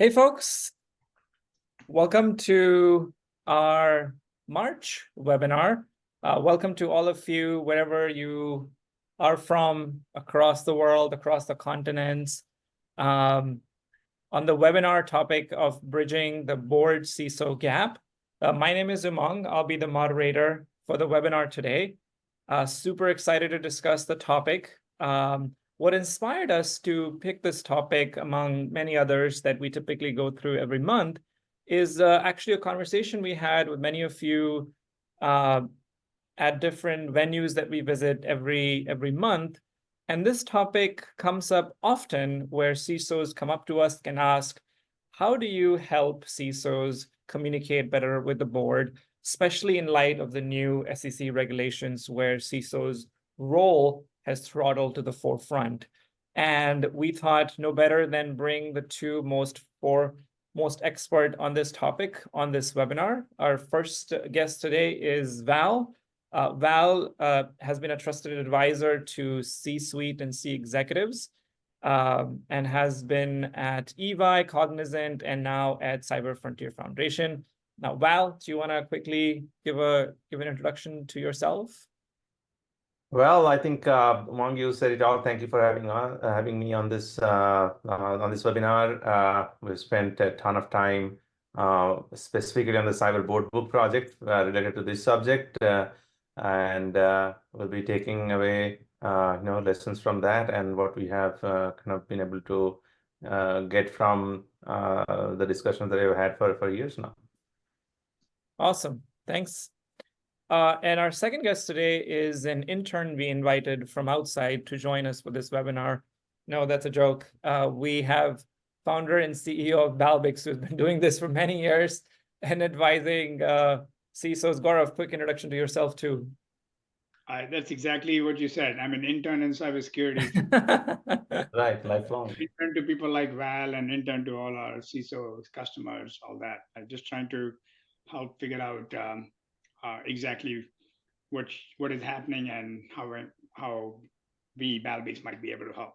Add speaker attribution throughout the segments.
Speaker 1: Hey folks, welcome to our March webinar. Welcome to all of you, wherever you are from across the world, across the continents. On the webinar topic of bridging the board CISO gap. My name is Umang. I'll be the moderator for the webinar today. Super excited to discuss the topic. What inspired us to pick this topic among many others that we typically go through every month is actually a conversation we had with many of you at different venues that we visit every month. And this topic comes up often where CISOs come up to us and ask, how do you help CISOs communicate better with the board, especially in light of the new SEC regulations where CISO's role has throttled to the forefront? And we thought no better than bring the two most expert on this topic on this webinar. Our first guest today is Val. Val has been a trusted advisor to C-suite and C executives and has been at EY, Cognizant, and now at Cyber Frontier Foundation. Now, Val, do you want to quickly give an introduction to yourself?
Speaker 2: Well, I think Umang, you said it all. Thank you for having me on this webinar. We've spent a ton of time specifically on the Cyber Board Book project related to this subject, and we'll be taking away lessons from that and what we have kind of been able to get from the discussions that we've had for years now.
Speaker 1: Awesome, thanks. And our second guest today is an intern we invited from outside to join us for this webinar. No, that's a joke. We have founder and CEO of Balbix, who's been doing this for many years and advising CISOs. Gaurav, quick introduction to yourself too.
Speaker 3: That's exactly what you said. I'm an intern in cybersecurity.
Speaker 2: Right, lifelong.
Speaker 3: Intern to people like Val and intern to all our CISO customers, all that. I'm just trying to help figure out exactly what is happening and how we Balbix might be able to help.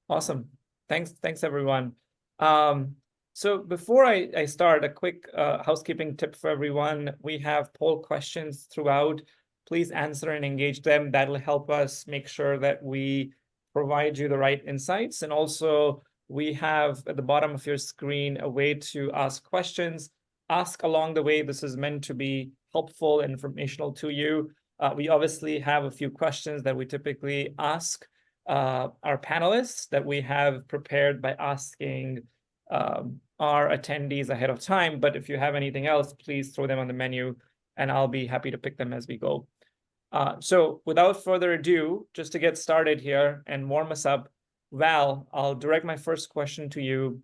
Speaker 1: Awesome. Thanks everyone. So before I start, a quick housekeeping tip for everyone. We have poll questions throughout. Please answer and engage them. That'll help us make sure that we provide you the right insights. And also, we have at the bottom of your screen a way to ask questions. Ask along the way. This is meant to be helpful, informational to you. We obviously have a few questions that we typically ask our panelists that we have prepared by asking our attendees ahead of time. But if you have anything else, please throw them on the menu and I'll be happy to pick them as we go. So without further ado, just to get started here and warm us up, Val, I'll direct my first question to you.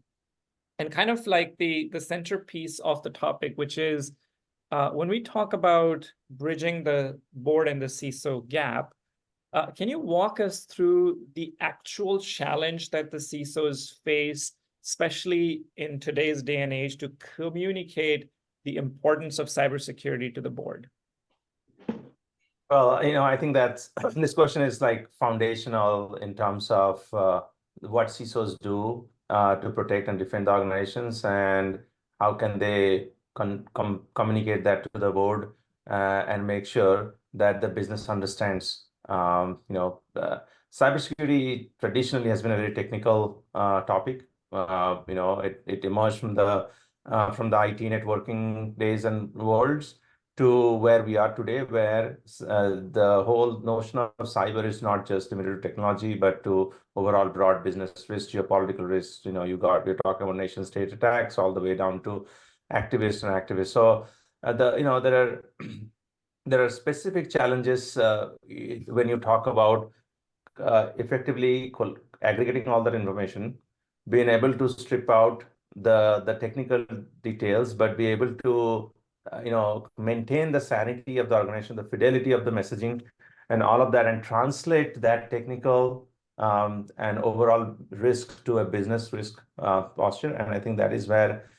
Speaker 1: And kind of like the centerpiece of the topic, which is when we talk about bridging the board and the CISO gap, can you walk us through the actual challenge that the CISOs face, especially in today's day and age, to communicate the importance of cybersecurity to the board?
Speaker 2: Well, I think that's this question is like foundational in terms of what CISOs do to protect and defend the organizations, and how can they communicate that to the board and make sure that the business understands. Cybersecurity traditionally has been a very technical topic. It emerged from the IT networking days and worlds to where we are today, where the whole notion of cyber is not just limited to technology, but to overall broad business risk, geopolitical risk. We're talking about nation state attacks all the way down to activists and activists. So there are specific challenges when you talk about effectively aggregating all that information, being able to strip out the technical details, but be able to maintain the sanity of the organization, the fidelity of the messaging, and all of that, and translate that technical and overall risk to a business risk posture. And I think that is where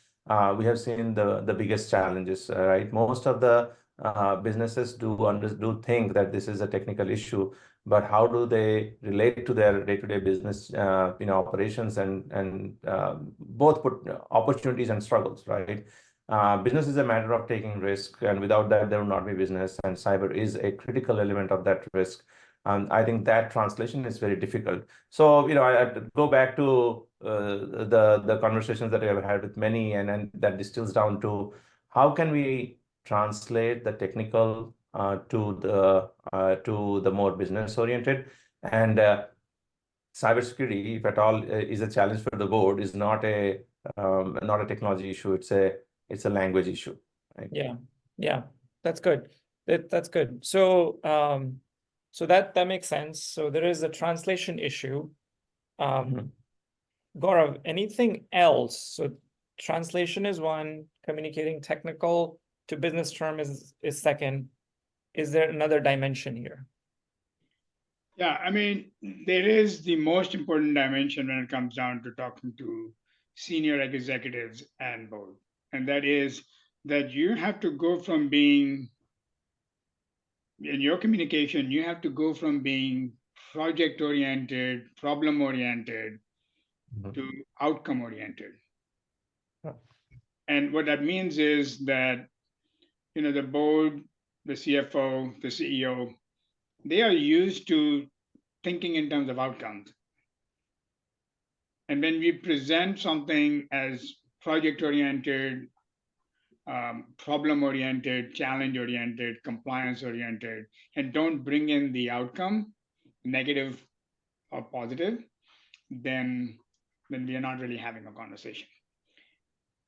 Speaker 2: we have seen the biggest challenges, right? Most of the businesses do think that this is a technical issue, but how do they relate to their day-to-day business, operations, and both put opportunities and struggles, right? Business is a matter of taking risk, and without that, there will not be business. And cyber is a critical element of that risk. I think that translation is very difficult. So, I go back to the conversations that I have had with many, and that distills down to how can we translate the technical to the more business oriented. And cybersecurity, if at all, is a challenge for the board, is not a technology issue. It's a language issue. Right?
Speaker 1: Yeah, that's good. That's good. So so that makes sense. So there is a translation issue. Gaurav, anything else? So translation is one, communicating technical to business term is second. Is there another dimension here?
Speaker 3: Yeah, I mean, there is the most important dimension when it comes down to talking to senior executives and board, and that is that you have to go from being, in your communication, you have to go from being project oriented, problem oriented, to outcome oriented. And what that means is that, the board, the CFO, the CEO, they are used to thinking in terms of outcomes. And when we present something as project oriented, problem oriented, challenge oriented, compliance oriented, and don't bring in the outcome, negative or positive, then we are not really having a conversation.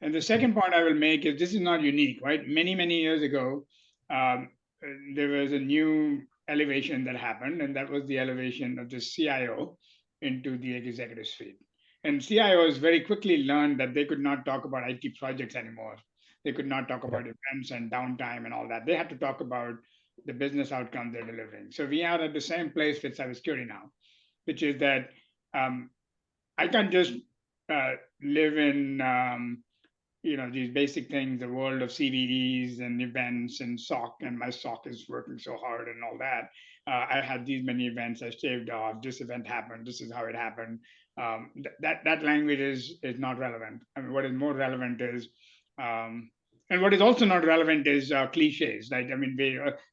Speaker 3: And the second point I will make is this is not unique, right? Many, many years ago, there was a new elevation that happened, and that was the elevation of the CIO into the executive suite. And CIOs very quickly learned that they could not talk about IT projects anymore. They could not talk about events and downtime and all that. They had to talk about the business outcome they're delivering. So we are at the same place with cybersecurity now, which is that I can't just live in these basic things, the world of CVEs and events and SOC, and my SOC is working so hard and all that. I had these many events I shaved off. This event happened. This is how it happened. That language is not relevant. I mean, what is more relevant is, and what is also not relevant is cliches. Right? I mean,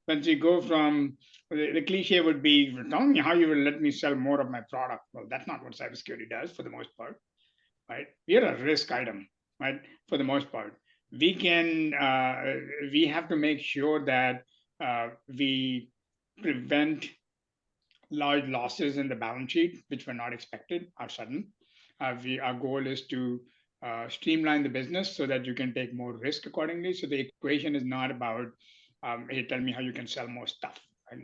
Speaker 3: once you go from the cliche would be, tell me how you will let me sell more of my product. Well, that's not what cybersecurity does for the most part. Right? We are a risk item. Right, for the most part, we have to make sure that we prevent large losses in the balance sheet, which were not expected or sudden. Our goal is to streamline the business so that you can take more risk accordingly. So the equation is not about, hey, tell me how you can sell more stuff. Right?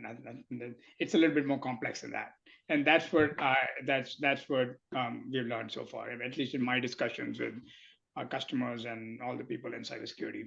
Speaker 3: It's a little bit more complex than that. And that's what we've learned so far, at least in my discussions with our customers and all the people in cybersecurity.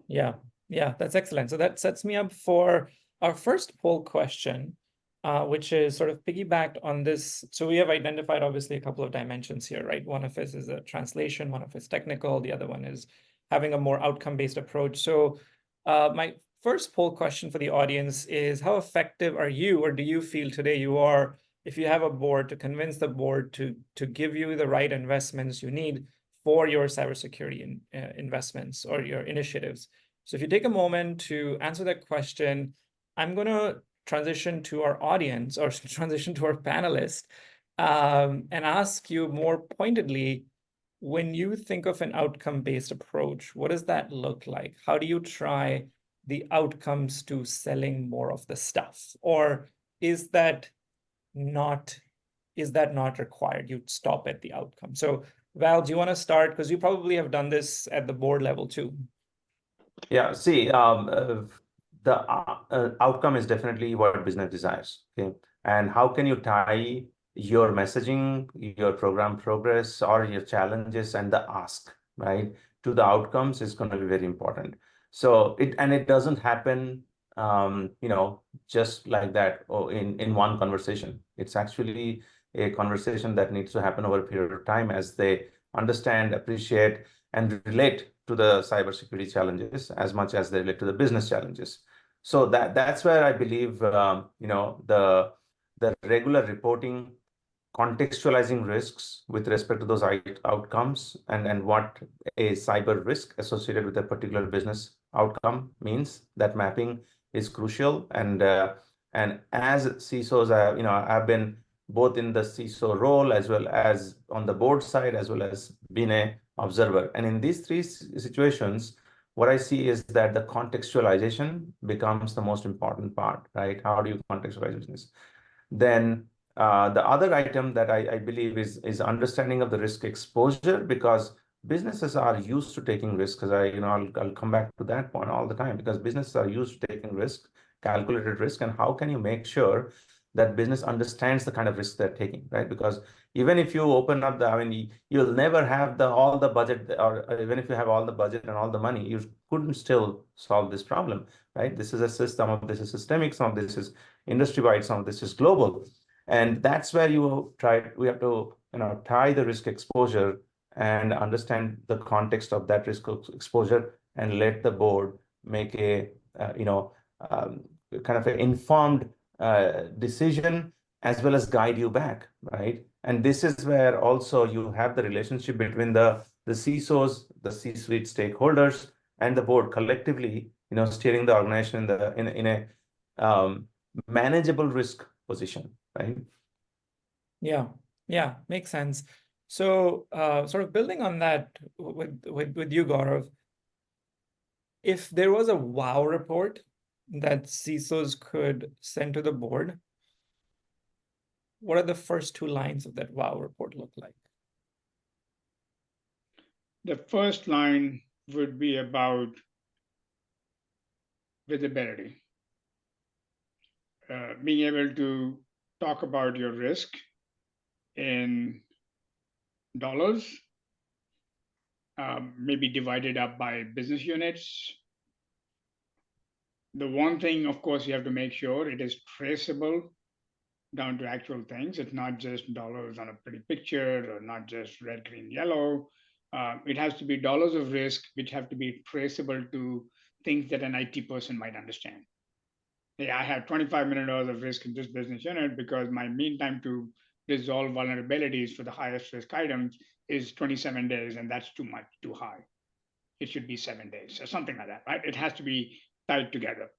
Speaker 1: Yeah, that's excellent. So that sets me up for our first poll question, which is sort of piggybacked on this. So we have identified obviously a couple of dimensions here, right? One of us is a translation, one of us technical, the other one is having a more outcome-based approach. So my first poll question for the audience is, how effective are you, or do you feel today you are, if you have a board, to convince the board to give you the right investments you need for your cybersecurity investments or your initiatives? So if you take a moment to answer that question, I'm going to transition to our audience, or transition to our panelists, and ask you more pointedly, when you think of an outcome-based approach, what does that look like? How do you try the outcomes to selling more of the stuff? Or is that not required? You stop at the outcome. So Val, do you want to start? Because you probably have done this at the board level too.
Speaker 2: Yeah, see, the outcome is definitely what business desires. Okay, and how can you tie your messaging, your program progress, or your challenges and the ask, right, to the outcomes is going to be very important. So it doesn't happen, just like that in one conversation. It's actually a conversation that needs to happen over a period of time as they understand, appreciate, and relate to the cybersecurity challenges as much as they relate to the business challenges. So that's where I believe the the regular reporting, contextualizing risks with respect to those outcomes, and what a cyber risk associated with a particular business outcome means. That mapping is crucial. And as CISOs, I've been both in the CISO role as well as on the board side, as well as being a observer. And in these three situations, what I see is that the contextualization becomes the most important part, right? How do you contextualize business? Then the other item that I believe is understanding of the risk exposure, because businesses are used to taking risks. I'll come back to that point all the time, because businesses are used to taking risk, calculated risk, and how can you make sure that business understands the kind of risk they're taking, right? Because even if you open up you'll never have all the budget, or even if you have all the budget and all the money, you couldn't still solve this problem, right? This is a system. Some of this is systemic, some of this is industry-wide, some of this is global. And that's where we have to, tie the risk exposure and understand the context of that risk exposure, and let the board make a, kind of an informed decision, as well as guide you back, right? And this is where also you have the relationship between the CISOs, the C-suite stakeholders, and the board collectively, steering the organization in a manageable risk position, right?
Speaker 1: Yeah, makes sense. So sort of building on that with you, Gaurav, if there was a wow report that CISOs could send to the board, what are the first two lines of that wow report look like?
Speaker 3: The first line would be about visibility, being able to talk about your risk in dollars, maybe divided up by business units. The one thing, of course, you have to make sure it is traceable down to actual things. It's not just dollars on a pretty picture, or not just red, green, yellow. It has to be dollars of risk, which have to be traceable to things that an IT person might understand. Hey, I have $25 million of risk in this business unit because my mean time to resolve vulnerabilities for the highest risk items is 27 days, and that's too much, too high. It should be 7 days or something like that, right? It has to be tied together.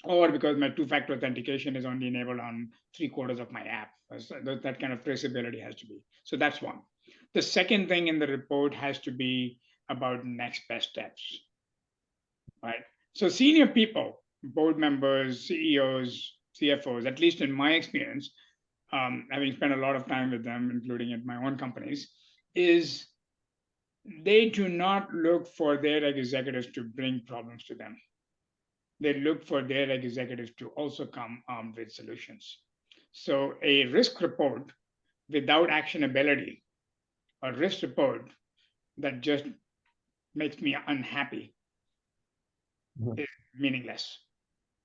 Speaker 3: Or because my two-factor authentication is only enabled on 3/4 of my app. So that kind of traceability has to be. So that's one. The second thing in the report has to be about next best steps, right? So senior people, board members, CEOs, CFOs, at least in my experience, having spent a lot of time with them, including at my own companies, is they do not look for their executives to bring problems to them. They look for their executives to also come armed with solutions. So a risk report without actionability, a risk report that just makes me unhappy, is meaningless.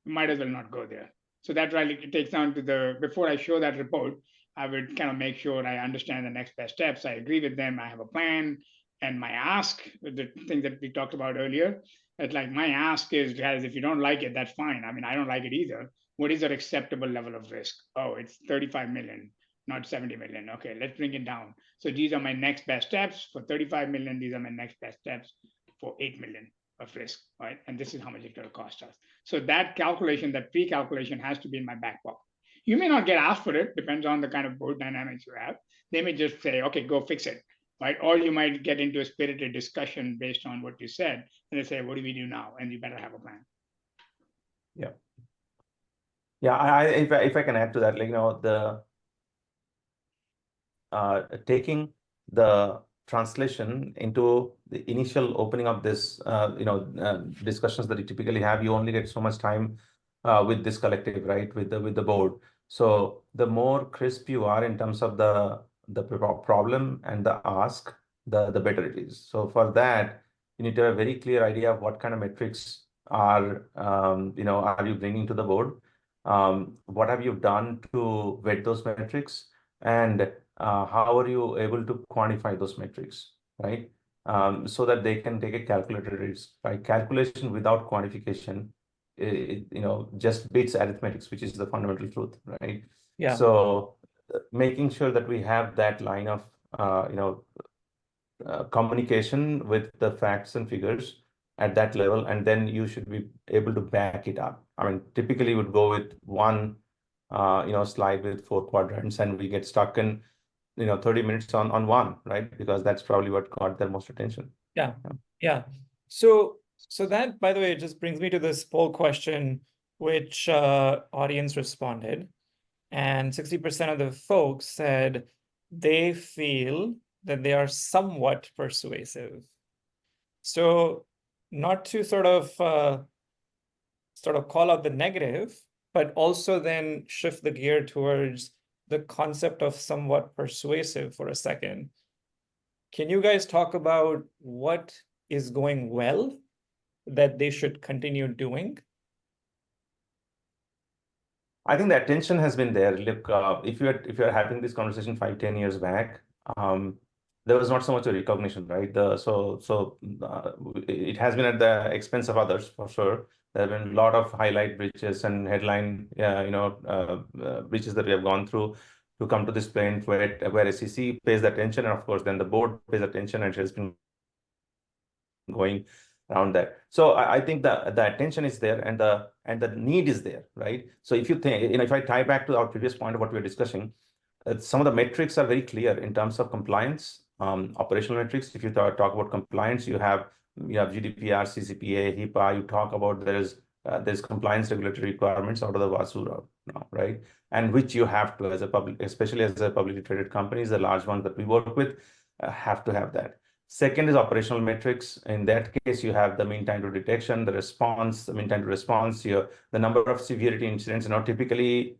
Speaker 3: Might as well not go there. So that really takes down to before I show that report, I would kind of make sure I understand the next best steps. I agree with them. I have a plan. And my ask, the thing that we talked about earlier, that like my ask is, guys, if you don't like it, that's fine. I mean, I don't like it either. What is our acceptable level of risk? Oh, it's 35 million, not 70 million. Okay, let's bring it down. So these are my next best steps for 35 million. These are my next best steps for 8 million of risk, right? And this is how much it will cost us. So that calculation, that pre-calculation has to be in my back pocket. You may not get asked for it, depends on the kind of board dynamics you have. They may just say, okay, go fix it, right? Or you might get into a spirited discussion based on what you said, and they say, what do we do now? And you better have a plan.
Speaker 2: Yeah. Yeah, if I can add to that, taking the translation into the initial opening of this, discussions that you typically have, you only get so much time with this collective, right, with the board. So the more crisp you are in terms of the problem and the ask, the better it is. So for that, you need to have a very clear idea of what kind of metrics are you bringing to the board. What have you done to vet those metrics, and how are you able to quantify those metrics, right? So that they can take a calculated risk, right? Calculation without quantification, just beats arithmetics, which is the fundamental truth, right?
Speaker 1: Yeah.
Speaker 2: So making sure that we have that line of communication with the facts and figures at that level, and then you should be able to back it up. I mean, typically would go with one slide with 4 quadrants, and we get stuck in 30 minutes on one, right? Because that's probably what got their most attention.
Speaker 1: Yeah. So that, by the way, just brings me to this poll question, which audience responded, and 60% of the folks said they feel that they are somewhat persuasive. So not to sort of call out the negative, but also then shift the gear towards the concept of somewhat persuasive for a second. Can you guys talk about what is going well that they should continue doing?
Speaker 2: I think the attention has been there. Look, if you're having this conversation 5-10 years back, there was not so much a recognition, right? It has been at the expense of others for sure. There have been a lot of highlight breaches and headline, breaches that we have gone through to come to this point where SEC pays attention, and of course then the board pays attention, and it has been going around that. So I think the attention is there, and the need is there, right? So if you think, if I tie back to our previous point of what we were discussing, some of the metrics are very clear in terms of compliance, operational metrics. If you talk about compliance, you have GDPR, CCPA, HIPAA. You talk about there's compliance regulatory requirements out of the wazoo now, right? And which you have to, as a public, especially as a publicly traded companies, the large ones that we work with, have to have that. Second is operational metrics. In that case, you have the mean time to detection, the response, the mean time to response, the number of severity incidents. Typically,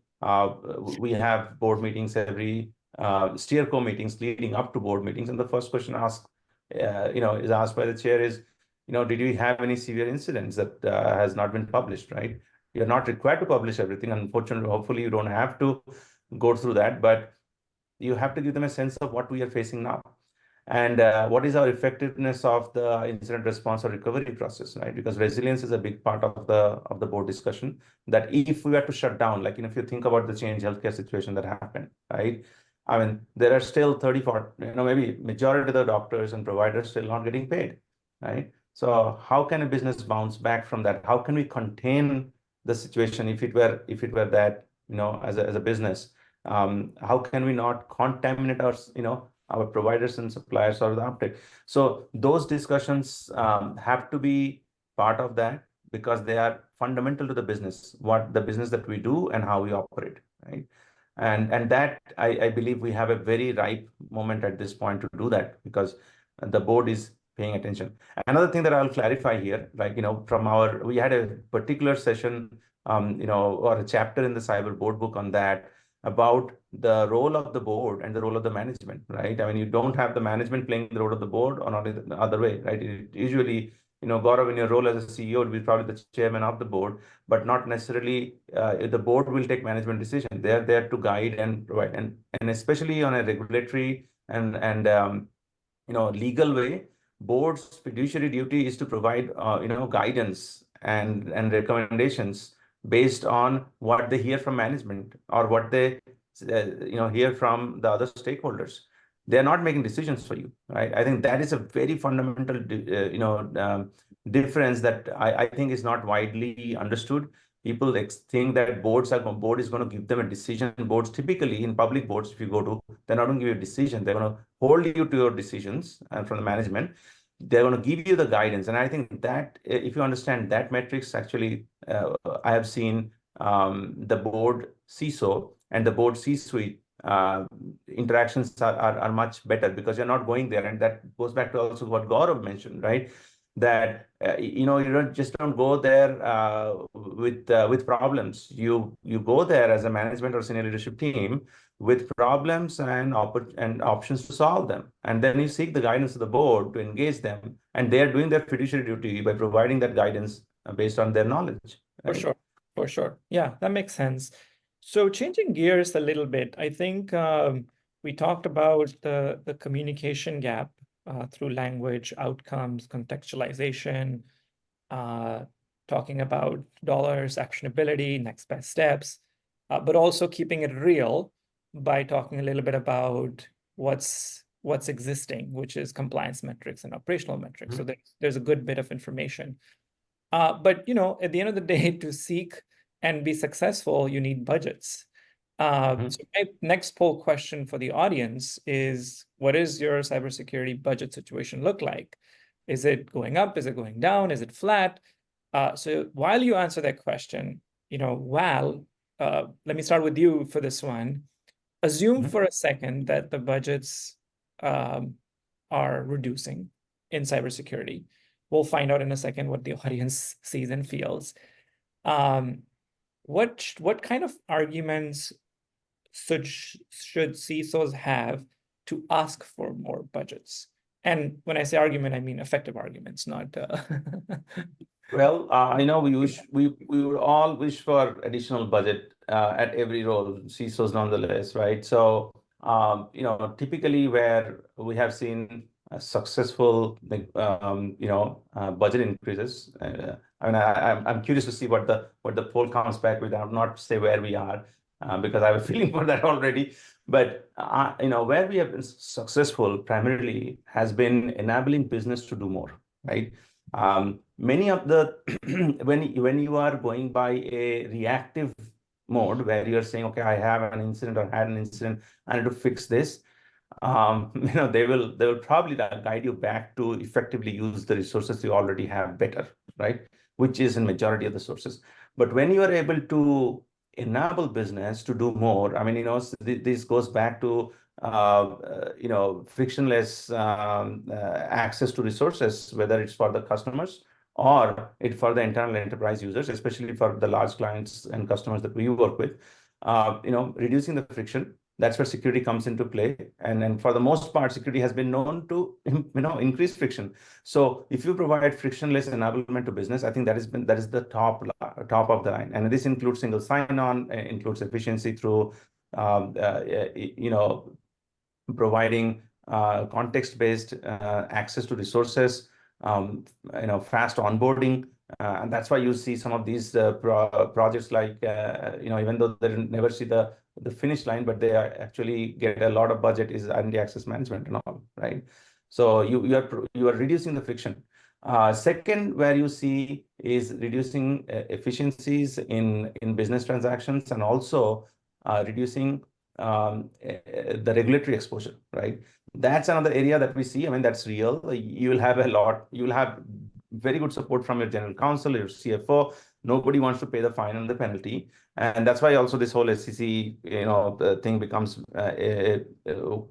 Speaker 2: we have board meetings every steerco meetings leading up to board meetings, and the first question asked, is asked by the chair is, did you have any severe incidents that has not been published, right? You're not required to publish everything. Unfortunately, hopefully you don't have to go through that, but you have to give them a sense of what we are facing now. And what is our effectiveness of the incident response or recovery process, right? Because resilience is a big part of the board discussion. That if we were to shut down, like if you think about the Change Healthcare situation that happened, right? I mean, there are still 34, maybe majority of the doctors and providers still not getting paid, right? So how can a business bounce back from that? How can we contain the situation if it were that, as a business? How can we not contaminate our providers and suppliers or the uptake? So those discussions have to be part of that, because they are fundamental to the business, what the business that we do and how we operate, right? And that I believe we have a very ripe moment at this point to do that, because the board is paying attention. Another thing that I'll clarify here, like, we had a particular session, or a chapter in the cyber board book on that, about the role of the board and the role of the management, right? I mean, you don't have the management playing the role of the board, or not the other way, right? Usually, Gaurav, in your role as a CEO, would be probably the chairman of the board, but not necessarily the board will take management decisions. They're there to guide and provide, and especially on a regulatory and legal way, board's fiduciary duty is to provide guidance and recommendations based on what they hear from management, or what they hear from the other stakeholders. They're not making decisions for you, right? I think that is a very fundamental difference that I think is not widely understood. People think that board is going to give them a decision. Boards, typically in public boards, if you go to, they're not going to give you a decision. They're going to hold you to your decisions, and from the management, they're going to give you the guidance. And I think that if you understand that metrics, actually, I have seen the board CISO and the board C-suite interactions are much better, because you're not going there. And that goes back to also what Gaurav mentioned, right? That you don't go there with problems. You go there as a management or senior leadership team with problems and options to solve them, and then you seek the guidance of the board to engage them, and they are doing their fiduciary duty by providing that guidance based on their knowledge. Right?
Speaker 1: For sure. Yeah, that makes sense. So changing gears a little bit, I think we talked about the communication gap through language, outcomes, contextualization, talking about dollars, actionability, next best steps. but also keeping it real by talking a little bit about what's existing, which is compliance metrics and operational metrics. So there's a good bit of information. But at the end of the day, to seek and be successful, you need budgets. So my next poll question for the audience is, what is your cybersecurity budget situation look like? Is it going up? Is it going down? Is it flat? So while you answer that question, Val, let me start with you for this one. Assume for a second that the budgets are reducing in cybersecurity. We'll find out in a second what the audience sees and feels. What kind of arguments should CISOs have to ask for more budgets? And when I say argument, I mean effective arguments, not.
Speaker 2: Well, we would all wish for additional budget at every role, CISOs nonetheless, right? So, typically where we have seen successful, budget increases. I'm curious to see what the poll comes back with. I'll not say where we are because I have a feeling for that already. But where we have been successful primarily has been enabling business to do more, right? Many of the when you are going by a reactive mode where you're saying, okay, I have an incident or had an incident, I need to fix this. They will probably guide you back to effectively use the resources you already have better, right? Which is in majority of the sources. But when you are able to enable business to do more, I mean, this goes back to frictionless access to resources, whether it's for the customers or for the internal enterprise users, especially for the large clients and customers that we work with. Reducing the friction. That's where security comes into play, and for the most part, security has been known to increase friction. So if you provide frictionless enablement to business, I think that is the top of the line, and this includes single sign-on, includes efficiency through providing context-based access to resources, fast onboarding. And that's why you see some of these projects like, even though they never see the finish line, but they actually get a lot of budget is identity access management and all, right? So you are reducing the friction. Second, where you see is reducing efficiencies in business transactions and also reducing the regulatory exposure, right? That's another area that we see. I mean, that's real. You will have very good support from your general counsel, your CFO. Nobody wants to pay the fine and the penalty. And that's why also this whole SEC, the thing becomes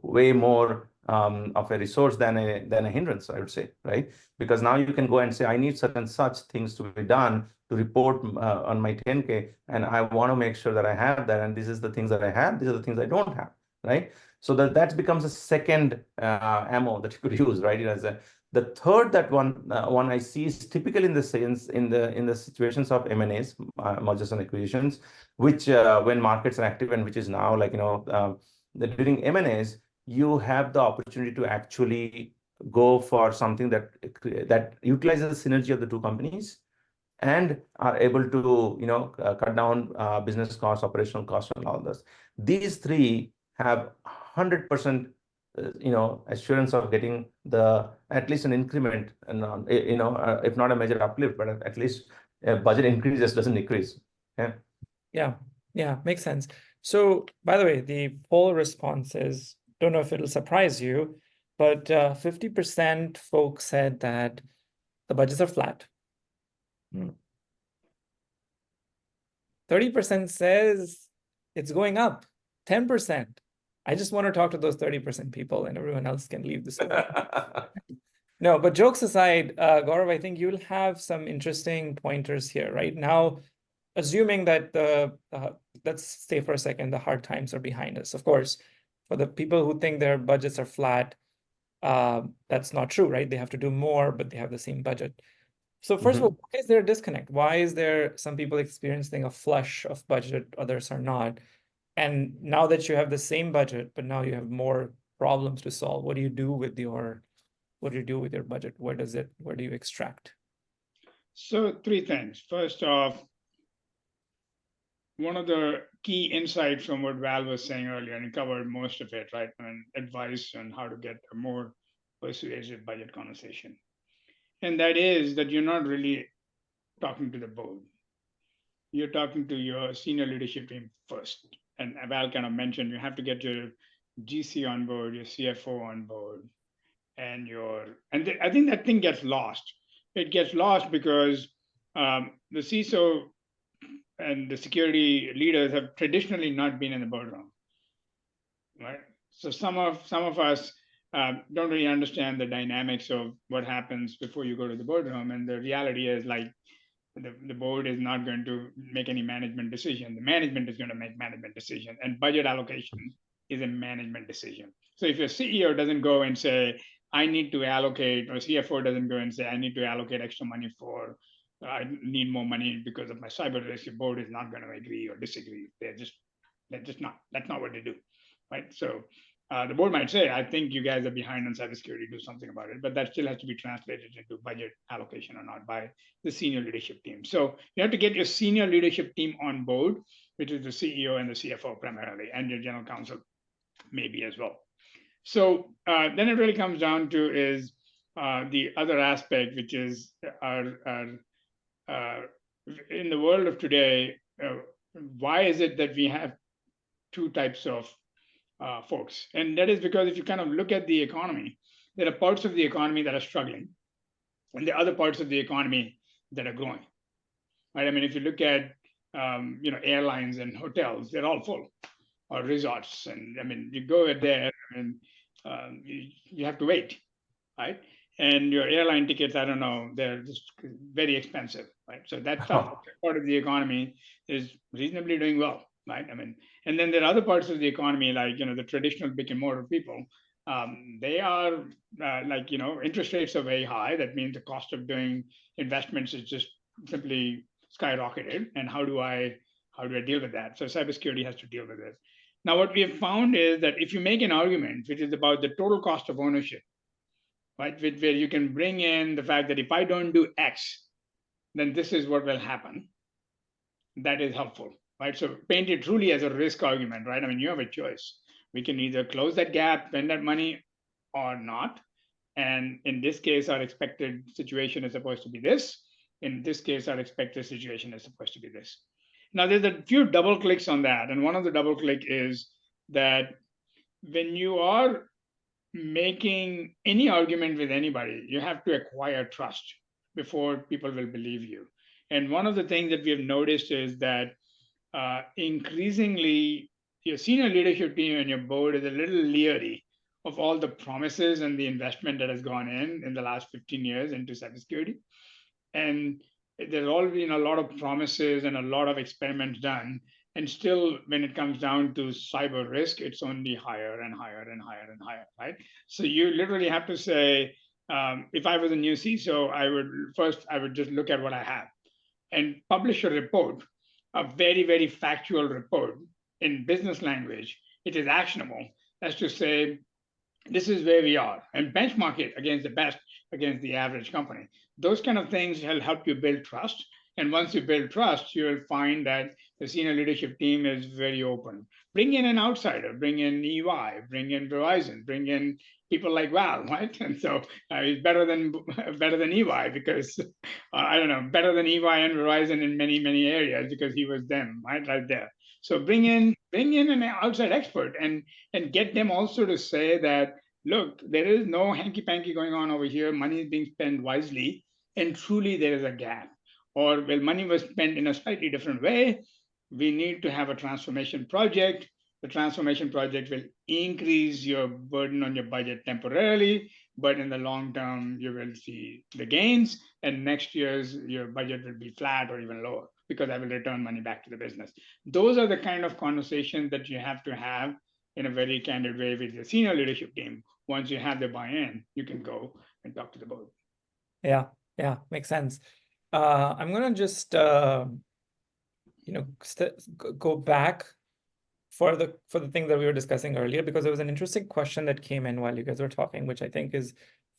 Speaker 2: way more of a resource than a hindrance, I would say, right? Because now you can go and say, I need certain such things to be done to report on my 10K, and I want to make sure that I have that, and this is the things that I have, these are the things I don't have, right? So that becomes a second ammo that you could use, right? The third one I see is typically in the situations of M&As, mergers and acquisitions, which when markets are active and which is now during M&As, you have the opportunity to actually go for something that utilizes the synergy of the two companies and are able to cut down business costs, operational costs, and all this. These three have 100% assurance of getting at least an increment, and if not a major uplift, but at least budget increases doesn't decrease.
Speaker 1: Yeah, makes sense. So by the way, the poll responses, don't know if it'll surprise you, but 50% folks said that the budgets are flat. 30% says it's going up. 10%. I just want to talk to those 30% people, and everyone else can leave this. No, but jokes aside, Gaurav, I think you'll have some interesting pointers here, right? Now, assuming that let's say for a second, the hard times are behind us. Of course, for the people who think their budgets are flat, that's not true, right? They have to do more, but they have the same budget. So first of all, why is there a disconnect? Why is there some people experiencing a flush of budget, others are not? And now that you have the same budget, but now you have more problems to solve, what do you do with your budget? Where do you extract?
Speaker 3: So three things. First off, one of the key insights from what Val was saying earlier, and he covered most of it, right? And advice on how to get a more persuasive budget conversation. And that is that you're not really talking to the board. You're talking to your senior leadership team first. And Val kind of mentioned you have to get your GC on board, your CFO on board, and I think that thing gets lost. It gets lost because the CISO and the security leaders have traditionally not been in the boardroom, right? So some of us don't really understand the dynamics of what happens before you go to the boardroom, and the reality is like the board is not going to make any management decision. The management is going to make management decision, and budget allocation is a management decision. So if your CEO doesn't go and say, I need to allocate, or CFO doesn't go and say, I need to allocate extra money for, I need more money because of my cyber risk, your board is not going to agree or disagree. They're just not, that's not what they do, right? So the board might say, I think you guys are behind on cybersecurity, do something about it, but that still has to be translated into budget allocation or not by the senior leadership team. So you have to get your senior leadership team on board, which is the CEO and the CFO primarily, and your general counsel maybe as well. So then it really comes down to is the other aspect, which is in the world of today, why is it that we have two types of folks? And that is because if you kind of look at the economy, there are parts of the economy that are struggling, and there are other parts of the economy that are growing. Right? I mean, if you look at airlines and hotels, they're all full, or resorts, and I mean, you go there and you have to wait, right? And your airline tickets, I don't know, they're just very expensive, right? So that part of the economy is reasonably doing well, right? I mean, and then there are other parts of the economy, like the traditional brick and mortar people. They are interest rates are very high. That means the cost of doing investments is just simply skyrocketed. And how do I deal with that? So cybersecurity has to deal with it. Now, what we have found is that if you make an argument which is about the total cost of ownership, right, where you can bring in the fact that if I don't do X, then this is what will happen, that is helpful, right? So paint it truly as a risk argument, right? I mean, you have a choice. We can either close that gap, spend that money, or not. And in this case, our expected situation is supposed to be this. In this case, our expected situation is supposed to be this. Now, there's a few double clicks on that. And one of the double click is that when you are making any argument with anybody, you have to acquire trust before people will believe you. And one of the things that we have noticed is that increasingly your senior leadership team and your board is a little leery of all the promises and the investment that has gone in the last 15 years into cybersecurity. And there's always been a lot of promises and a lot of experiments done. And still, when it comes down to cyber risk, it's only higher and higher and higher and higher, right? So you literally have to say, if I was a new CISO, I would just look at what I have and publish a report, a very, very factual report in business language. It is actionable. That's to say, this is where we are, and benchmark it against the best, against the average company. Those kind of things will help you build trust. And once you build trust, you'll find that the senior leadership team is very open. Bring in an outsider, bring in EY, bring in Verizon, bring in people like Val, right? And so it's better than EY because I don't know, better than EY and Verizon in many areas because he was them, right there. So bring in an outside expert and get them also to say that, look, there is no hanky-panky going on over here. Money is being spent wisely, and truly there is a gap. Or, well, money was spent in a slightly different way. We need to have a transformation project. The transformation project will increase your burden on your budget temporarily, but in the long term, you will see the gains. And next year's your budget will be flat or even lower because I will return money back to the business. Those are the kind of conversations that you have to have in a very candid way with your senior leadership team. Once you have the buy-in, you can go and talk to the board.
Speaker 1: Yeah, makes sense. I'm gonna just go back for the thing that we were discussing earlier, because there was an interesting question that came in while you guys were talking, which I think is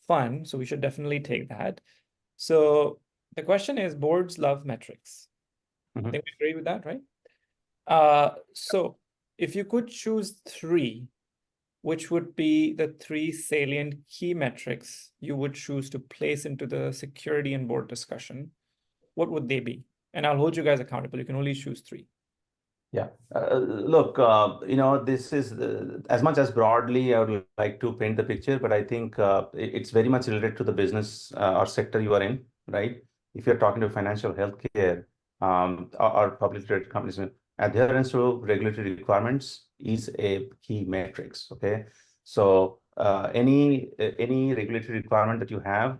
Speaker 1: fun. So we should definitely take that. So the question is, boards love metrics. I think we agree with that, right? So if you could choose three, which would be the three salient key metrics you would choose to place into the security and board discussion, what would they be? And I'll hold you guys accountable. You can only choose three.
Speaker 2: Yeah. Look, this is as much as broadly I would like to paint the picture, but I think it's very much related to the business or sector you are in, right? If you're talking to financial healthcare or publicly traded companies, adherence to regulatory requirements is a key metrics. Okay, so any regulatory requirement that you have,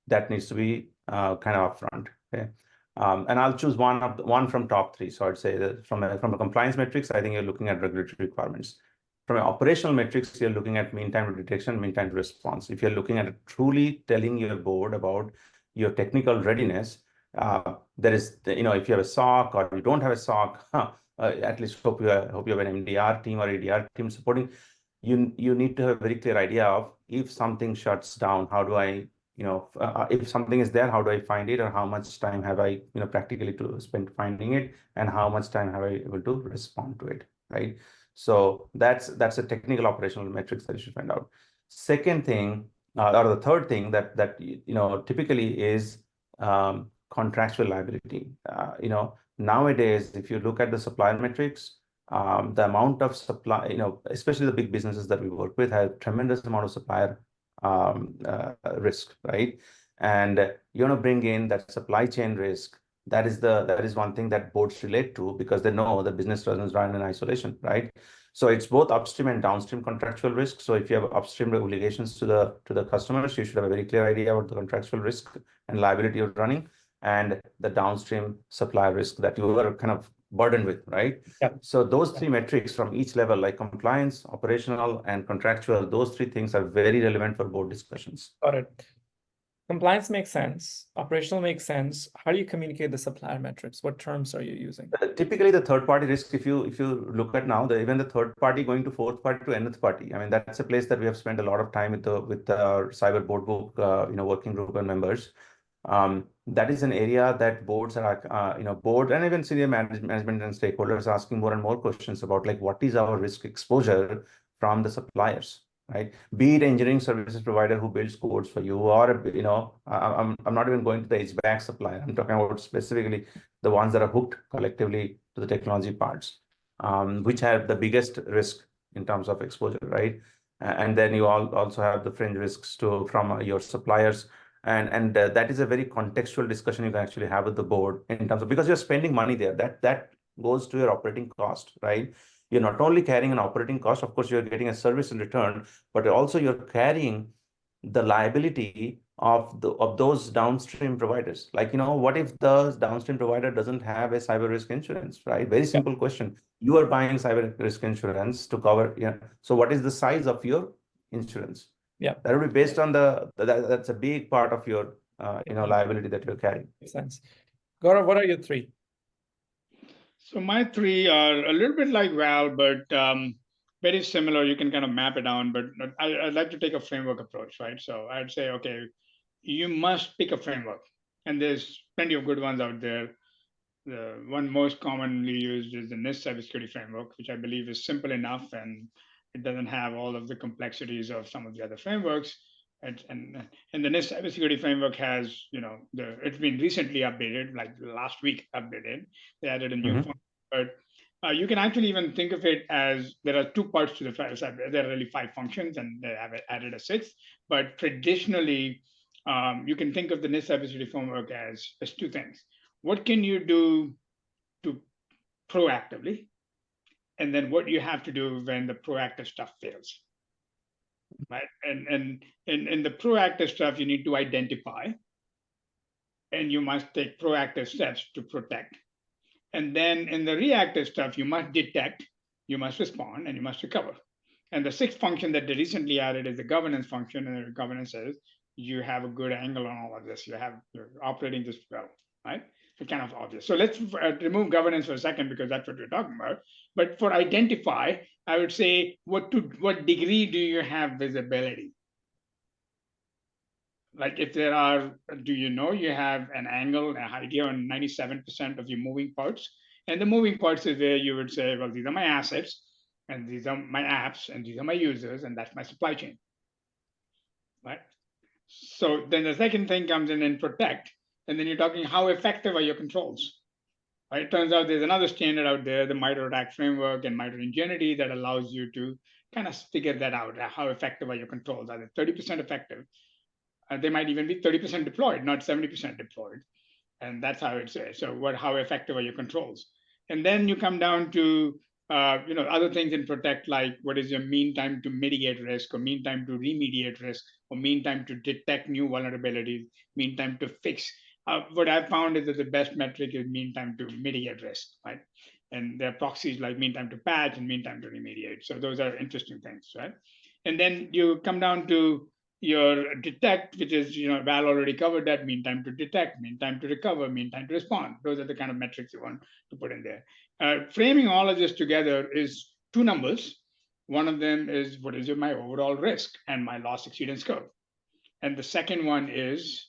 Speaker 2: that needs to be kind of upfront. Okay. And I'll choose one from top three. So I'd say that from a compliance metrics, I think you're looking at regulatory requirements. From an operational metrics, you're looking at mean time to detection, mean time to response. If you're looking at truly telling your board about your technical readiness, there is, if you have a SOC or you don't have a SOC, at least hope you have an MDR team or ADR team supporting. You need to have a very clear idea of if something shuts down, how do I, if something is there, how do I find it, or how much time have I, practically to spend finding it, and how much time have I able to respond to it, right? So that's a technical operational metrics that you should find out. Second thing, or the third thing that typically is contractual liability. Nowadays, if you look at the supplier metrics, the amount of supply, especially the big businesses that we work with, have tremendous amount of supplier risk, right? And you want to bring in that supply chain risk. That is one thing that boards relate to, because they know the business doesn't run in isolation, right? So it's both upstream and downstream contractual risk. So if you have upstream obligations to the customers, you should have a very clear idea about the contractual risk and liability of running, and the downstream supply risk that you are kind of burdened with, right?
Speaker 1: Yeah.
Speaker 2: So those three metrics from each level, like compliance, operational, and contractual, those three things are very relevant for board discussions.
Speaker 1: Got it. Compliance makes sense. Operational makes sense. How do you communicate the supplier metrics? What terms are you using?
Speaker 2: Typically, the third party risk, if you look at now, even the third party going to fourth party to nth party, I mean, that's a place that we have spent a lot of time with our cyber board book, working group and members. That is an area that boards are, board and even senior management and stakeholders are asking more and more questions about, like, what is our risk exposure from the suppliers, right? Be it engineering services provider who builds codes for you, or, I'm not even going to the HVAC supplier. I'm talking about specifically the ones that are hooked collectively to the technology parts, which have the biggest risk in terms of exposure, right? And then you also have the fringe risks from your suppliers. And that is a very contextual discussion you can actually have with the board, in terms of, because you're spending money there, that goes to your operating cost, right? You're not only carrying an operating cost, of course, you're getting a service in return, but also you're carrying the liability of those downstream providers. Like, what if the downstream provider doesn't have a cyber risk insurance, right? Very simple question. You are buying cyber risk insurance to cover, so what is the size of your insurance?
Speaker 1: Yeah.
Speaker 2: That will be based on that's a big part of your, liability that you're carrying.
Speaker 1: Makes sense. Gaurav, what are your three?
Speaker 3: So my three are a little bit like Val, but very similar. You can kind of map it down, but I'd like to take a framework approach, right? So I'd say, okay, you must pick a framework, and there's plenty of good ones out there. The one most commonly used is the NIST cybersecurity framework, which I believe is simple enough, and it doesn't have all of the complexities of some of the other frameworks. And the NIST cybersecurity framework has, it's been recently updated, like last week updated. They added a new function, but you can actually even think of it as there are two parts to the cyber. There are really 5 functions, and they have added a 6th. But traditionally, you can think of the NIST cybersecurity framework as 2 things. What can you do to proactively, and then what you have to do when the proactive stuff fails, right? And in the proactive stuff, you need to identify, and you must take proactive steps to protect. And then in the reactive stuff, you must detect, you must respond, and you must recover. And the 6th function that they recently added is the governance function, and the governance says you have a good angle on all of this. You're operating this well, right? It's kind of obvious. So let's remove governance for a second, because that's what we're talking about. But for identify, I would say, what degree do you have visibility? Like, if there are, do you have an angle, an idea on 97% of your moving parts? And the moving parts is where you would say, well, these are my assets, and these are my apps, and these are my users, and that's my supply chain, right? So then the second thing comes in protect, and then you're talking how effective are your controls, right? It turns out there's another standard out there, the MITRE ATT&CK framework and MITRE Ingenuity, that allows you to kind of figure that out. How effective are your controls? Are they 30% effective? They might even be 30% deployed, not 70% deployed. And that's how it says. So how effective are your controls? And then you come down to other things in protect, like what is your mean time to mitigate risk, or mean time to remediate risk, or mean time to detect new vulnerabilities, mean time to fix. What I've found is that the best metric is mean time to mitigate risk, right? And there are proxies like mean time to patch and mean time to remediate. So those are interesting things, right? And then you come down to your detect, which is, Val already covered that, mean time to detect, mean time to recover, mean time to respond. Those are the kind of metrics you want to put in there. Framing all of this together is two numbers. One of them is what is my overall risk and my loss exceedance curve. And the second one is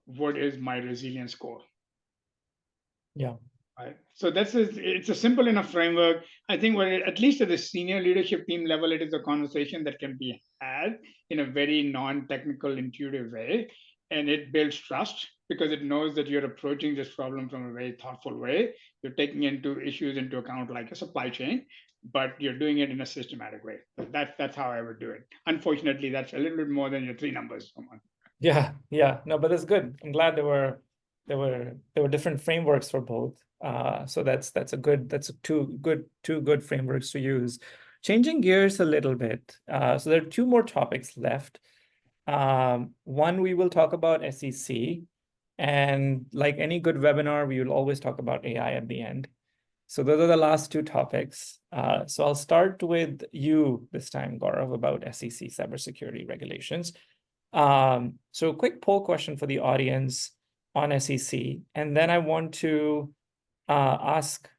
Speaker 3: what is my resilience score?
Speaker 1: Yeah.
Speaker 3: Right. So it's a simple enough framework. I think at least at the senior leadership team level, it is a conversation that can be had in a very non-technical, intuitive way. And it builds trust because it knows that you're approaching this problem from a very thoughtful way. You're taking issues into account like a supply chain, but you're doing it in a systematic way. That's how I would do it. Unfortunately, that's a little bit more than your three numbers.
Speaker 1: Yeah. No, but it's good. I'm glad there were different frameworks for both. So that's two good frameworks to use. Changing gears a little bit. So there are two more topics left. One, we will talk about SEC, and like any good webinar, we will always talk about AI at the end. So those are the last two topics. So I'll start with you this time, Gaurav, about SEC cybersecurity regulations. So quick poll question for the audience on SEC, and then I want to ask,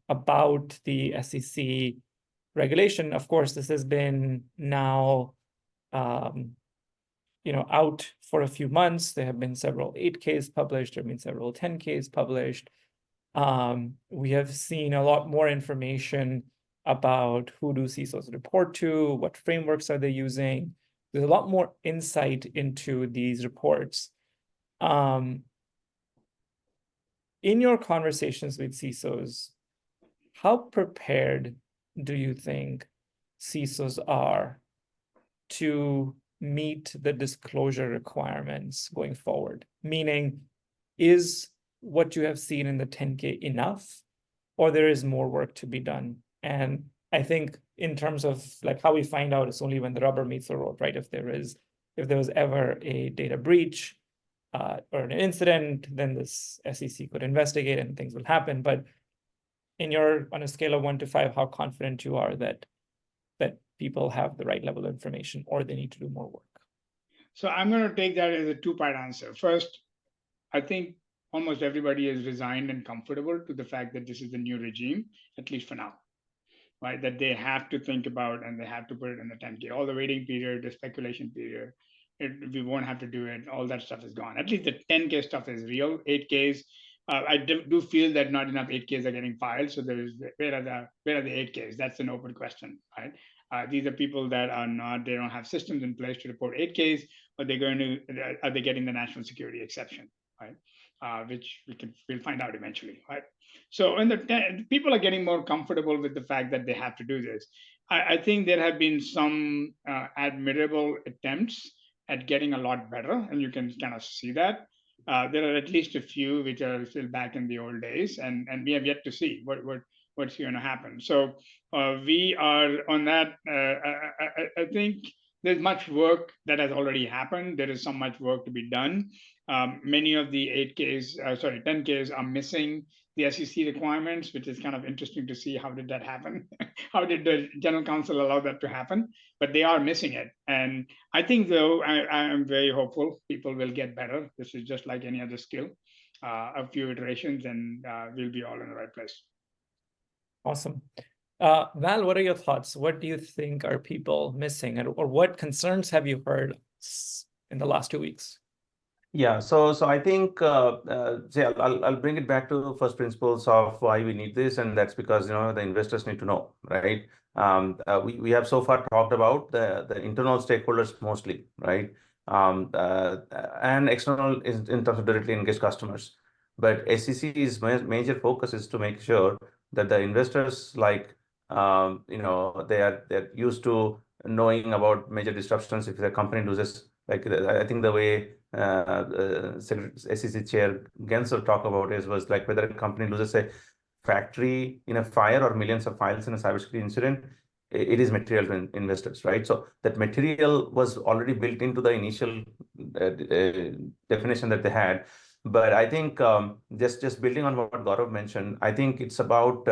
Speaker 1: about the SEC regulation. Of course, this has been now, out for a few months. There have been several 8Ks published. There have been several 10Ks published. We have seen a lot more information about who do CISOs report to, what frameworks are they using. There's a lot more insight into these reports. In your conversations with CISOs, how prepared do you think CISOs are to meet the disclosure requirements going forward? Meaning, is what you have seen in the 10K enough, or there is more work to be done? And I think in terms of like how we find out, it's only when the rubber meets the road, right? If there was ever a data breach or an incident, then this SEC could investigate and things will happen. But on a scale of 1 to 5, how confident you are that people have the right level of information, or they need to do more work?
Speaker 3: So I'm going to take that as a two-part answer. First, I think almost everybody is resigned and comfortable to the fact that this is the new regime, at least for now, right? That they have to think about and they have to put it in the 10K. All the waiting period, the speculation period, we won't have to do it. All that stuff is gone. At least the 10K stuff is real. 8Ks, I do feel that not enough 8Ks are getting filed. So where are the 8Ks? That's an open question, right? These are people that they don't have systems in place to report 8Ks, but are they getting the national security exception, right? Which we'll find out eventually, right? So people are getting more comfortable with the fact that they have to do this. I think there have been some admirable attempts at getting a lot better, and you can kind of see that. There are at least a few which are still back in the old days, and we have yet to see what's going to happen. So we are on that. I think there's much work that has already happened. There is so much work to be done. Many of the 10Ks are missing the SEC requirements, which is kind of interesting to see how did that happen? How did the general counsel allow that to happen? But they are missing it. And I think, though, I am very hopeful people will get better. This is just like any other skill. A few iterations and we'll be all in the right place.
Speaker 1: Awesome. Val, what are your thoughts? What do you think are people missing, or what concerns have you heard in the last 2 weeks?
Speaker 2: Yeah, so I think say I'll bring it back to first principles of why we need this, and that's because the investors need to know, right? We have so far talked about the internal stakeholders mostly, right? And external in terms of directly engaged customers. But SEC's major focus is to make sure that the investors they're used to knowing about major disruptions if the company loses. Like I think the way SEC Chair Gensler talk about it was like whether a company loses a factory in a fire or millions of files in a cybersecurity incident, it is material to investors, right? So that material was already built into the initial definition that they had. But I think just building on what Gaurav mentioned, I think it's going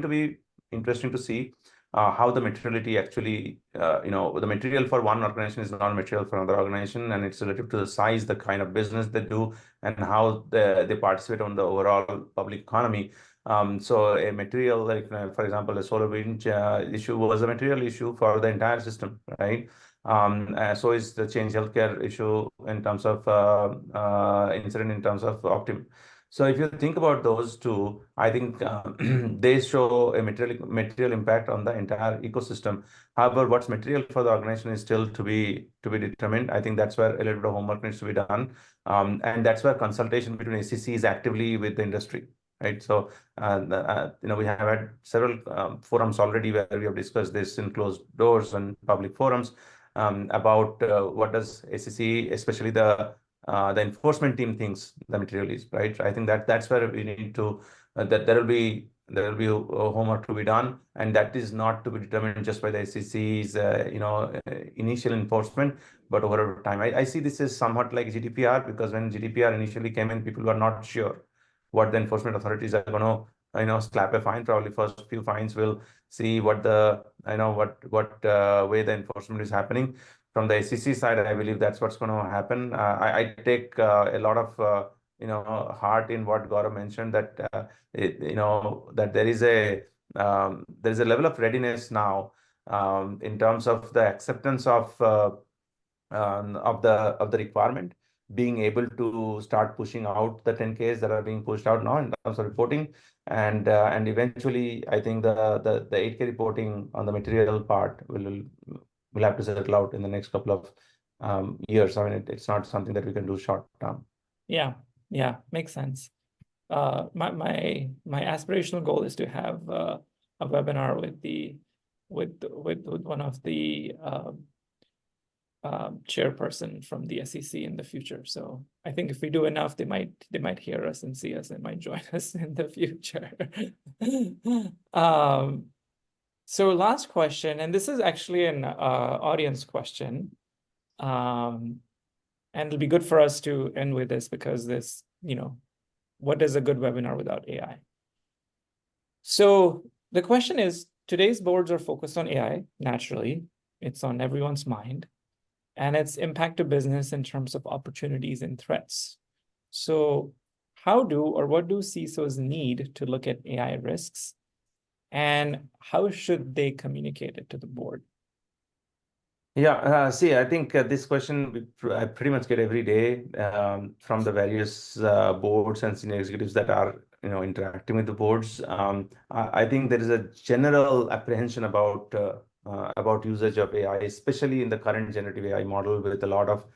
Speaker 2: to be interesting to see how the materiality actually, the material for one organization is not material for another organization, and it's relative to the size, the kind of business they do, and how they participate on the overall public economy. So a material like, for example, a solar wind issue was a material issue for the entire system, right? So is the Change Healthcare issue in terms of incident in terms of Optim. So if you think about those two, I think they show a material impact on the entire ecosystem. However, what's material for the organization is still to be determined. I think that's where a little bit of homework needs to be done, and that's where consultation between SEC is actively with the industry, right? So we have had several forums already where we have discussed this in closed doors and public forums about what does SEC, especially the enforcement team, thinks the material is, right? I think that's where we need to that there will be homework to be done, and that is not to be determined just by the SEC's initial enforcement, but over time. I see this as somewhat like GDPR, because when GDPR initially came in, people were not sure what the enforcement authorities are going to slap a fine. Probably first few fines will see what the what way the enforcement is happening. From the SEC side, I believe that's what's going to happen. I take a lot of heart in what Gaurav mentioned, that that there is a level of readiness now in terms of the acceptance of the requirement, being able to start pushing out the 10Ks that are being pushed out now in terms of reporting, and eventually I think the 8K reporting on the material part will have to settle out in the next couple of years. I mean, it's not something that we can do short term.
Speaker 1: Yeah, makes sense. My aspirational goal is to have a webinar with one of the chairperson from the SEC in the future. So I think if we do enough, they might hear us and see us and might join us in the future. So last question, and this is actually an audience question. And it'll be good for us to end with this, because this, what is a good webinar without AI? So the question is, today's boards are focused on AI, naturally. It's on everyone's mind, and its impact to business in terms of opportunities and threats. So what do CISOs need to look at AI risks, and how should they communicate it to the board?
Speaker 2: Yeah, see, I think this question I pretty much get every day from the various boards and senior executives that are interacting with the boards. I think there is a general apprehension about usage of AI, especially in the current generative AI model, with a lot of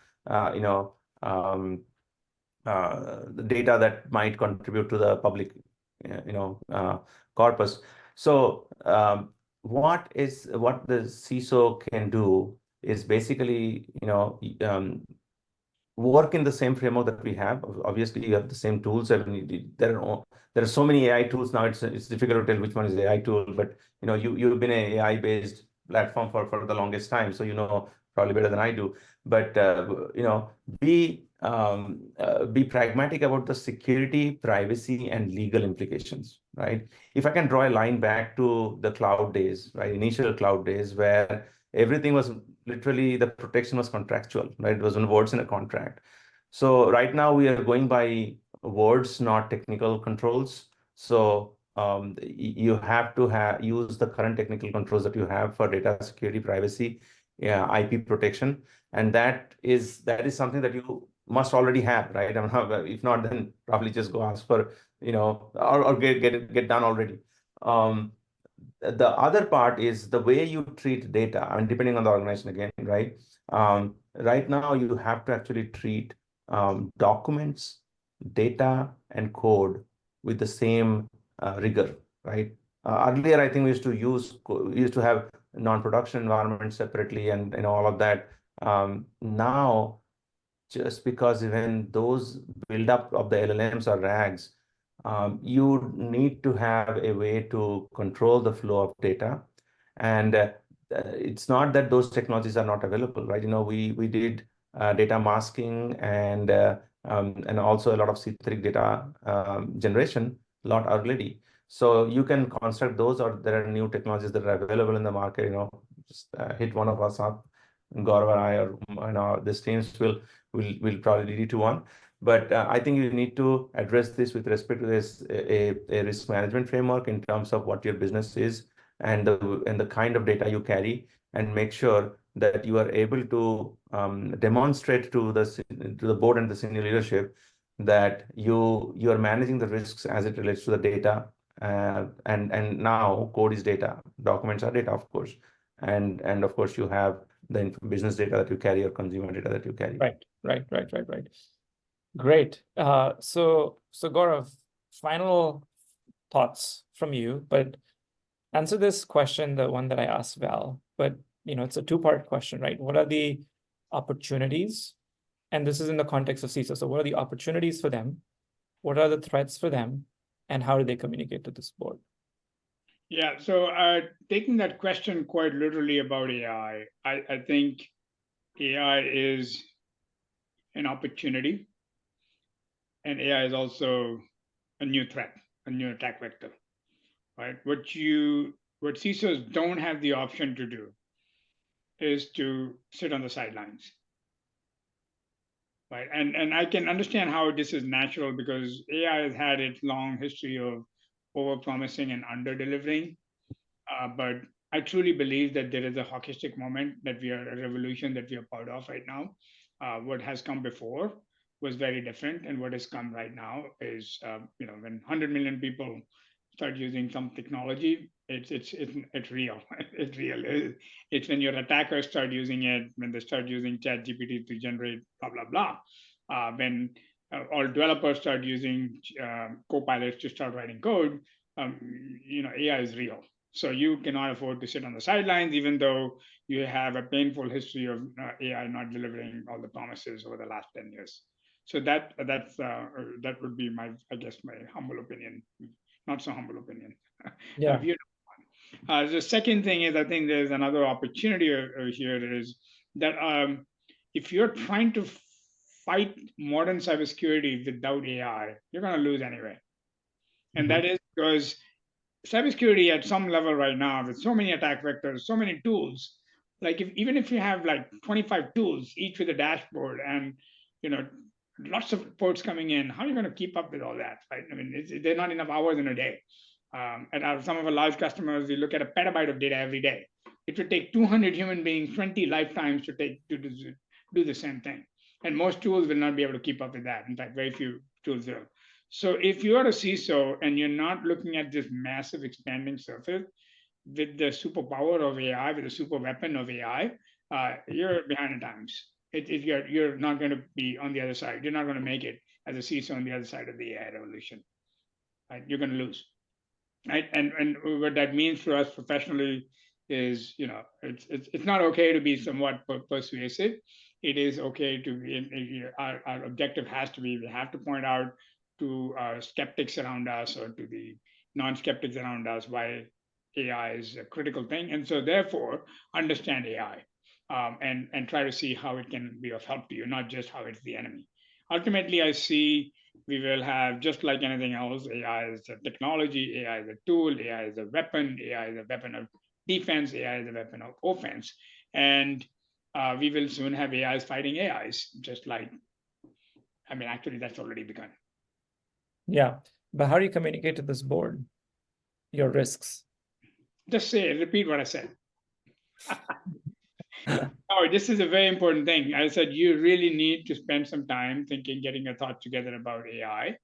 Speaker 2: the data that might contribute to the public corpus. So what the CISO can do is basically work in the same framework that we have. Obviously, you have the same tools. I mean, there are so many AI tools now. It's difficult to tell which one is the AI tool. But you've been an AI based platform for the longest time, so probably better than I do. But be pragmatic about the security, privacy, and legal implications. Right? If I can draw a line back to the cloud days, right? Initial cloud days, where everything was literally, the protection was contractual, right? It was in words in a contract. So right now we are going by words, not technical controls. So you have to use the current technical controls that you have for data security, privacy, IP protection, and that is something that you must already have, right? I mean, if not, then probably just go ask for, or get done already. The other part is the way you treat data. I mean, depending on the organization again, right? Right now, you have to actually treat documents, data, and code with the same rigor, right? Earlier, I think we used to have non-production environments separately, and all of that. Now, just because even those build-up of the LLMs or RAGs, you need to have a way to control the flow of data. And it's not that those technologies are not available, right? We did data masking and also a lot of C3 data generation a lot already. So you can construct those, or there are new technologies that are available in the market. Just hit one of us up, Gaurav or I, or this teams will probably lead you to one. But I think you need to address this with respect to this a risk management framework in terms of what your business is and the kind of data you carry, and make sure that you are able to demonstrate to the board and the senior leadership that you are managing the risks as it relates to the data. And now code is data, documents are data, of course, and of course you have the business data that you carry or consumer data that you carry.
Speaker 1: Right. Great. So Gaurav, final thoughts from you, but answer this question, the one that I asked Val, but it's a two-part question, right? What are the opportunities? And this is in the context of CISO. So what are the opportunities for them? What are the threats for them? And how do they communicate to this board?
Speaker 3: Yeah, so taking that question quite literally about AI, I think AI is an opportunity, and AI is also a new threat, a new attack vector, right? What CISOs don't have the option to do is to sit on the sidelines, right? And I can understand how this is natural, because AI has had its long history of over-promising and under-delivering. But I truly believe that there is a hockey stick moment, that we are a revolution that we are part of right now. What has come before was very different, and what has come right now is, when 100 million people start using some technology, it's real. It's real. It's when your attackers start using it, when they start using ChatGPT to generate blah blah blah, when all developers start using co-pilots to start writing code. AI is real. So you cannot afford to sit on the sidelines, even though you have a painful history of AI not delivering all the promises over the last 10 years. So that would be my humble opinion, not so humble opinion.
Speaker 1: Yeah.
Speaker 3: The second thing is, I think there's another opportunity here, is that if you're trying to fight modern cybersecurity without AI, you're going to lose anyway. And that is because cybersecurity at some level right now, with so many attack vectors, so many tools, like even if you have like 25 tools, each with a dashboard, and lots of reports coming in, how are you going to keep up with all that, right? I mean, there are not enough hours in a day. And some of our large customers, we look at a petabyte of data every day. It would take 200 human beings 20 lifetimes to do the same thing. And most tools will not be able to keep up with that. In fact, very few tools will. So if you're a CISO and you're not looking at this massive expanding surface with the superpower of AI, with the super weapon of AI, you're behind the times. You're not going to be on the other side. You're not going to make it as a CISO on the other side of the AI revolution. Right? You're going to lose. Right? And what that means for us professionally is, it's not okay to be somewhat persuasive. It is okay to be. Our objective has to be, we have to point out to skeptics around us, or to the non-skeptics around us, why AI is a critical thing. And so therefore, understand AI, and try to see how it can be of help to you, not just how it's the enemy. Ultimately, I see we will have, just like anything else, AI is a technology, AI is a tool, AI is a weapon, AI is a weapon of defense, AI is a weapon of offense. And we will soon have AIs fighting AIs, just like, actually, that's already begun.
Speaker 1: Yeah. But how do you communicate to this board your risks?
Speaker 3: Just repeat what I said. Oh, this is a very important thing. I said you really need to spend some time thinking, getting your thoughts together about AI.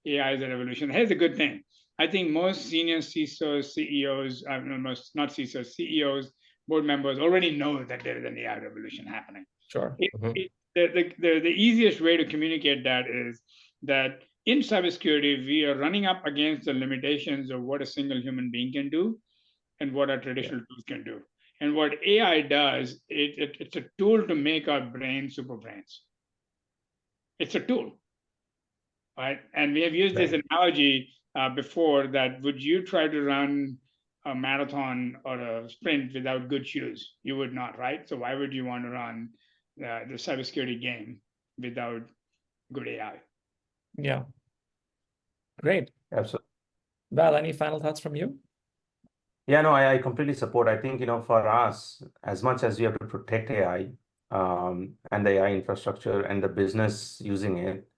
Speaker 3: AI is a revolution. Here's a good thing. I think most senior CISOs, CEOs, most not CISOs, CEOs, board members already know that there is an AI revolution happening.
Speaker 1: Sure.
Speaker 3: The easiest way to communicate that is that in cybersecurity, we are running up against the limitations of what a single human being can do and what our traditional tools can do. And what AI does, it's a tool to make our brains super brains. It's a tool, right? And we have used this analogy before that would you try to run a marathon or a sprint without good shoes? You would not, right? So why would you want to run the cybersecurity game without good AI?
Speaker 1: Yeah. Great.
Speaker 2: Absolutely.
Speaker 1: Val, any final thoughts from you?
Speaker 2: Yeah, no, I completely support. I think, for us, as much as we have to protect AI and the AI infrastructure and the business using it,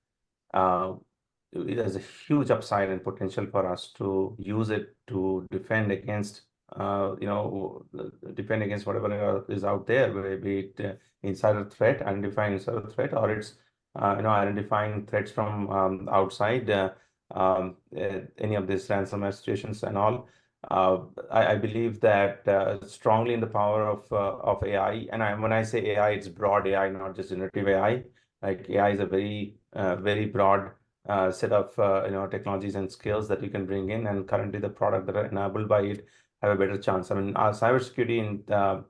Speaker 2: there's a huge upside and potential for us to use it to defend against, defend against whatever is out there, be it insider threat, identifying insider threat, or it's, identifying threats from outside, any of these ransomware situations and all. I believe that strongly in the power of AI, and when I say AI, it's broad AI, not just generative AI. Like AI is a very broad set of technologies and skills that you can bring in, and currently the product that are enabled by it have a better chance. I mean, our cybersecurity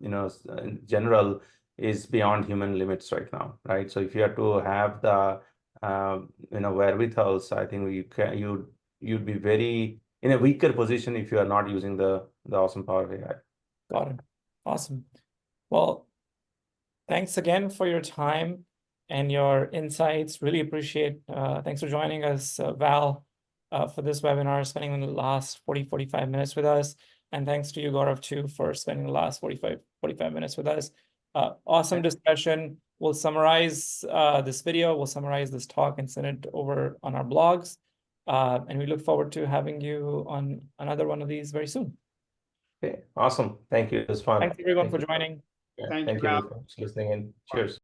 Speaker 2: in general is beyond human limits right now, right? So if you have to have the wherewithals, I think you'd be very in a weaker position if you are not using the awesome power of AI.
Speaker 1: Got it. Awesome. Well, thanks again for your time and your insights. Really appreciate. Thanks for joining us, Val, for this webinar, spending the last 45 minutes with us. And thanks to you, Gaurav, too, for spending the last 45 minutes with us. Awesome discussion. We'll summarize this video. We'll summarize this talk and send it over on our blogs. And we look forward to having you on another one of these very soon.
Speaker 2: Okay, awesome. Thank you. It was fun.
Speaker 1: Thanks everyone for joining.
Speaker 2: Yeah,
Speaker 3: Thank you,
Speaker 2: thank you for listening in. Cheers.